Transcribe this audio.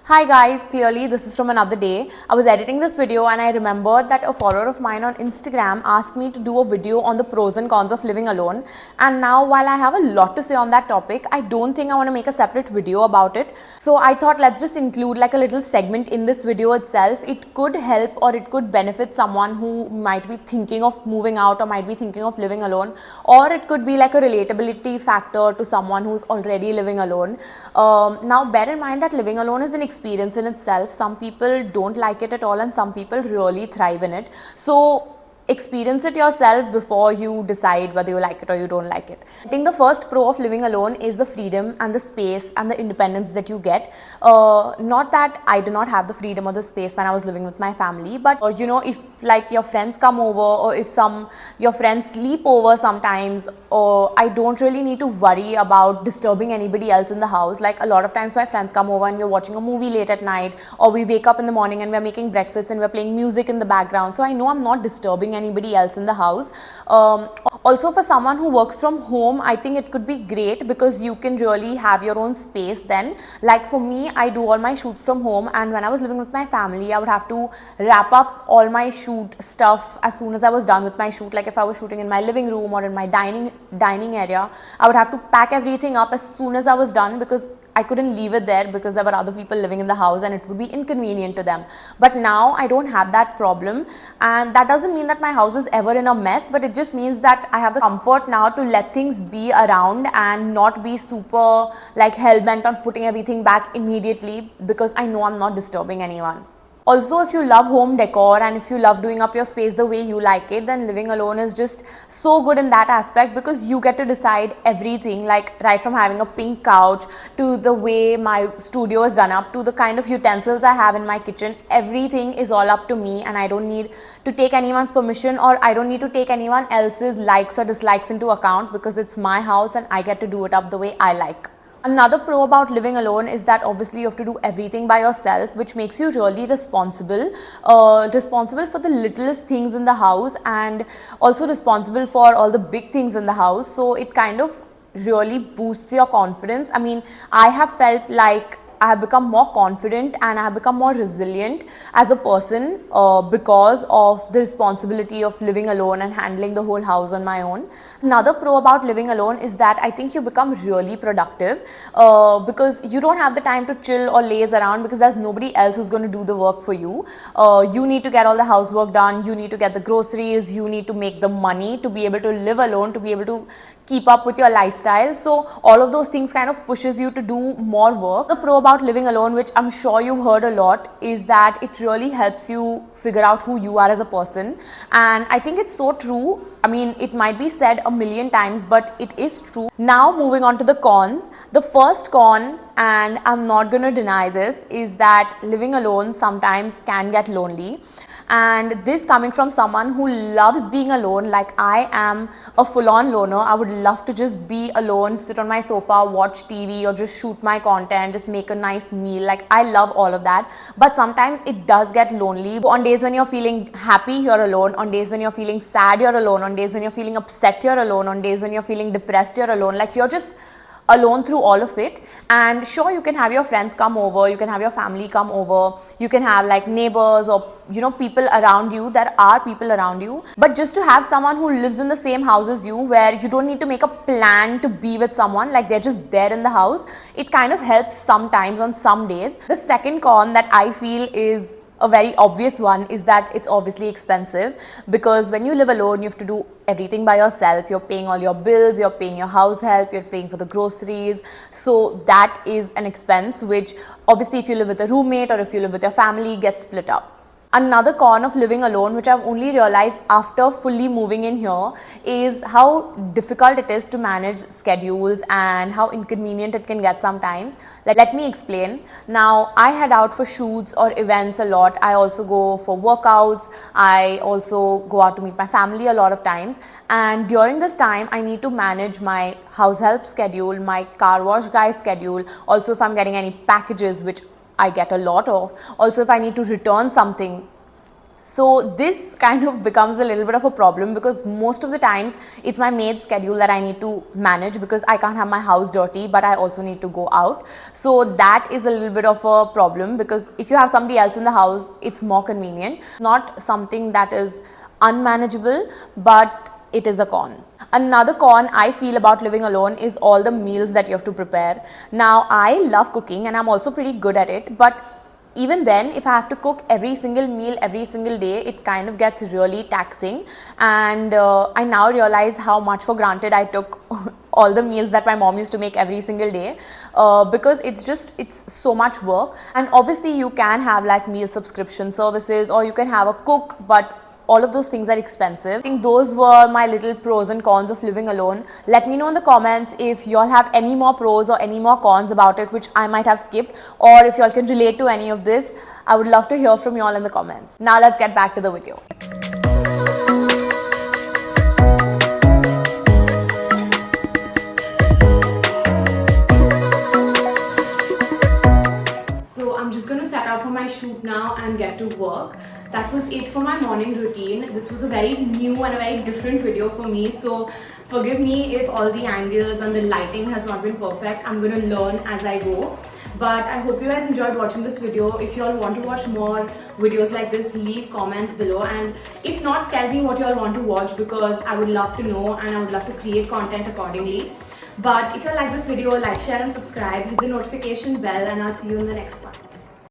Hi guys, clearly this is from another day. I was editing this video and I remembered that a follower of mine on Instagram asked me to do a video on the pros and cons of living alone, and now while I have a lot to say on that topic, I don't think I want to make a separate video about it. So I thought let's just include like a little segment in this video itself. It could help or it could benefit someone who might be thinking of moving out or might be thinking of living alone, or it could be like a relatability factor to someone who's already living alone. Now bear in mind that living alone is an experience in itself. Some people don't like it at all and some people really thrive in it. So experience it yourself before you decide whether you like it or you don't like it. I think the first pro of living alone is the freedom and the space and the independence that you get. Not that I did not have the freedom or the space when I was living with my family, but you know, if like your friends come over, or if your friends sleep over sometimes, or I don't really need to worry about disturbing anybody else in the house. Like a lot of times my friends come over and we're watching a movie late at night, or we wake up in the morning and we're making breakfast and we're playing music in the background, so I know I'm not disturbing anybody else in the house. Also, for someone who works from home, I think it could be great because you can really have your own space then. Like for me, I do all my shoots from home, and when I was living with my family, I would have to wrap up all my shoot stuff as soon as I was done with my shoot. Like if I was shooting in my living room or in my dining area, I would have to pack everything up as soon as I was done, because I couldn't leave it there because there were other people living in the house and it would be inconvenient to them. But now I don't have that problem, and that doesn't mean that my house is ever in a mess, but it just means that I have the comfort now to let things be around and not be super like hell-bent on putting everything back immediately, because I know I'm not disturbing anyone. Also, if you love home decor and if you love doing up your space the way you like it, then living alone is just so good in that aspect, because you get to decide everything, like right from having a pink couch to the way my studio is done up to the kind of utensils I have in my kitchen. Everything is all up to me, and I don't need to take anyone's permission, or I don't need to take anyone else's likes or dislikes into account, because it's my house and I get to do it up the way I like. Another pro about living alone is that obviously you have to do everything by yourself, which makes you really responsible for the littlest things in the house, and also responsible for all the big things in the house. So it kind of really boosts your confidence. I mean, I have felt like I have become more confident and I have become more resilient as a person because of the responsibility of living alone and handling the whole house on my own. Another pro about living alone is that I think you become really productive because you don't have the time to chill or laze around, because there's nobody else who's going to do the work for you. You need to get all the housework done, you need to get the groceries, you need to make the money to be able to live alone, to be able to keep up with your lifestyle. So all of those things kind of pushes you to do more work. The pro about living alone, which I'm sure you've heard a lot, is that it really helps you figure out who you are as a person. And I think it's so true. I mean, it might be said a million times, but it is true. Now moving on to the cons. The first con, and I'm not going to deny this, is that living alone sometimes can get lonely. And this coming from someone who loves being alone, like I am a full-on loner. I would love to just be alone, sit on my sofa, watch TV, or just shoot my content, just make a nice meal. Like I love all of that, but sometimes it does get lonely. On days when you're feeling happy, you're alone. On days when you're feeling sad, you're alone. On days when you're feeling upset, you're alone. On days when you're feeling depressed, you're alone. Like you're just alone through all of it. And sure, you can have your friends come over, you can have your family come over, you can have like neighbors or people around you. There are people around you, but just to have someone who lives in the same house as you, where you don't need to make a plan to be with someone, like they're just there in the house, it kind of helps sometimes on some days. The second con that I feel is a very obvious one is that it's obviously expensive, because when you live alone, you have to do everything by yourself. You're paying all your bills, you're paying your house help, you're paying for the groceries. So that is an expense which obviously if you live with a roommate or if you live with your family gets split up. Another con of living alone, which I've only realized after fully moving in here, is how difficult it is to manage schedules and how inconvenient it can get sometimes. Like, let me explain. Now, I head out for shoots or events a lot. I also go for workouts. I also go out to meet my family a lot of times. And during this time, I need to manage my house help schedule, my car wash guy schedule. Also, if I'm getting any packages, which I get a lot of. Also, if I need to return something. So this kind of becomes a little bit of a problem, because most of the times it's my maid's schedule that I need to manage, because I can't have my house dirty, but I also need to go out. So that is a little bit of a problem, because if you have somebody else in the house, it's more convenient. Not something that is unmanageable, but it is a con. Another con I feel about living alone is all the meals that you have to prepare. Now, I love cooking and I'm also pretty good at it, but even then, if I have to cook every single meal every single day, it kind of gets really taxing. And I now realize how much for granted I took all the meals that my mom used to make every single day, because it's so much work. And obviously you can have like meal subscription services, or you can have a cook, but all of those things are expensive. I think those were my little pros and cons of living alone. Let me know in the comments if y'all have any more pros or any more cons about it which I might have skipped, or if y'all can relate to any of this. I would love to hear from y'all in the comments. Now let's get back to the video. So I'm just going to set up for my shoot now and get to work. That was it for my morning routine. This was a very new and a very different video for me, so forgive me if all the angles and the lighting has not been perfect. I'm going to learn as I go. But I hope you guys enjoyed watching this video. If you all want to watch more videos like this, leave comments below, and if not, tell me what you all want to watch, because I would love to know and I would love to create content accordingly. But if you all like this video, like, share and subscribe, hit the notification bell, and I'll see you in the next one.